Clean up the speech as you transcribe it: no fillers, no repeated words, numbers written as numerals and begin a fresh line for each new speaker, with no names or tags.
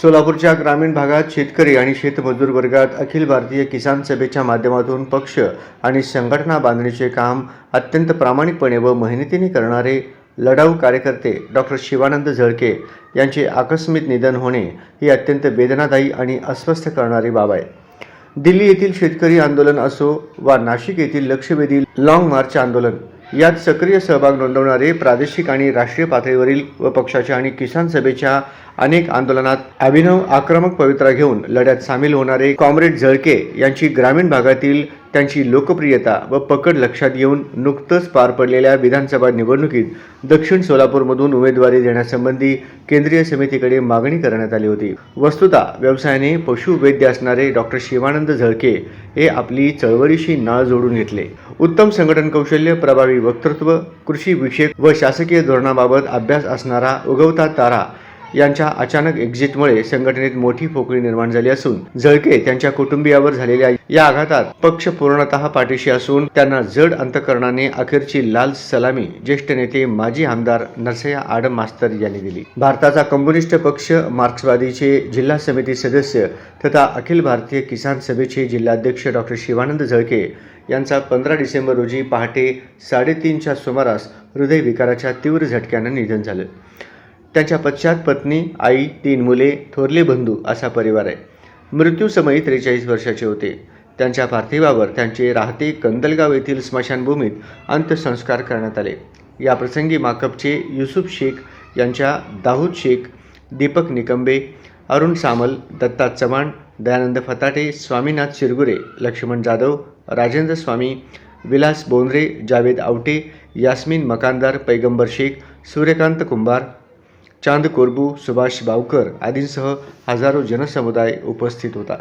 सोलापूरच्या ग्रामीण भागात शेतकरी आणि शेतमजूर वर्गात अखिल भारतीय किसान सभेच्या माध्यमातून पक्ष आणि संघटना बांधणीचे काम अत्यंत प्रामाणिकपणे व मेहनतीने करणारे लढाऊ कार्यकर्ते डॉक्टर शिवानंद झळके यांचे आकस्मिक निधन होणे ही अत्यंत वेदनादायी आणि अस्वस्थ करणारी बाब आहे। दिल्ली येथील शेतकरी आंदोलन असो वा नाशिक येथील लक्षवेधी लॉंग मार्च आंदोलन यात सक्रिय सहभाग नोंदवणारे प्रादेशिक आणि राष्ट्रीय पातळीवरील व पक्षाच्या आणि किसान सभेच्या अनेक आंदोलनात अभिनव आक्रमक पवित्रा घेऊन लढ्यात सामील होणारे कॉम्रेड झळके यांची ग्रामीण भागातील त्यांची लोकप्रियता व पकड लक्षात घेऊन नुकतंच पार पडलेल्या विधानसभा निवडणुकीत दक्षिण सोलापूरमधून उमेदवारी देण्यासंबंधी केंद्रीय समितीकडे मागणी करण्यात आली होती। वस्तुतः व्यवसायाने पशुवैद्य असणारे डॉक्टर शिवानंद झळके हे आपली चळवळीशी नाळ जोडून घेतले। उत्तम संघटन कौशल्य, प्रभावी वक्तृत्व, कृषी विषयक व शासकीय धोरणाबाबत अभ्यास असणारा उगवता तारा यांच्या अचानक एक्झिटमुळे संघटनेत मोठी पोकळी निर्माण झाली असून झळके त्यांच्या कुटुंबियावर झालेल्या या आघातात पक्ष पूर्णतः पाठीशी असून त्यांना जड अंतकरणाने अखेरची लाल सलामी ज्येष्ठ नेते माजी आमदार नरसय्या आडम मास्तर यांनी दिली। भारताचा कम्युनिस्ट पक्ष मार्क्सवादीचे जिल्हा समिती सदस्य तथा अखिल भारतीय किसान सभेचे जिल्हाध्यक्ष डॉक्टर शिवानंद झळके यांचा 15 डिसेंबर रोजी पहाटे 3:30च्या सुमारास हृदयविकाराच्या तीव्र झटक्याने निधन झालं। त्यांच्या पश्चात पत्नी, आई, 3 मुले, थोरले बंधू असा परिवार आहे। मृत्यूसमयी 43 वर्षाचे होते। त्यांच्या पार्थिवावर त्यांचे राहते कंदलगाव येथील स्मशानभूमीत अंत्यसंस्कार करण्यात आले। या प्रसंगी माकपचे युसुफ शेख यांच्या दाऊद शेख, दीपक निकंबे, अरुण सामल, दत्ता चव्हाण, दयानंद फताटे, स्वामीनाथ शिरगुरे, लक्ष्मण जाधव, राजेंद्र स्वामी, विलास बोंद्रे, जावेद आवटे, यास्मीन मकानदार, पैगंबर शेख, सूर्यकांत कुंभार, चांद कोरबू, सुभाष बावकर आदींसह हजारो जनसमुदाय उपस्थित होता।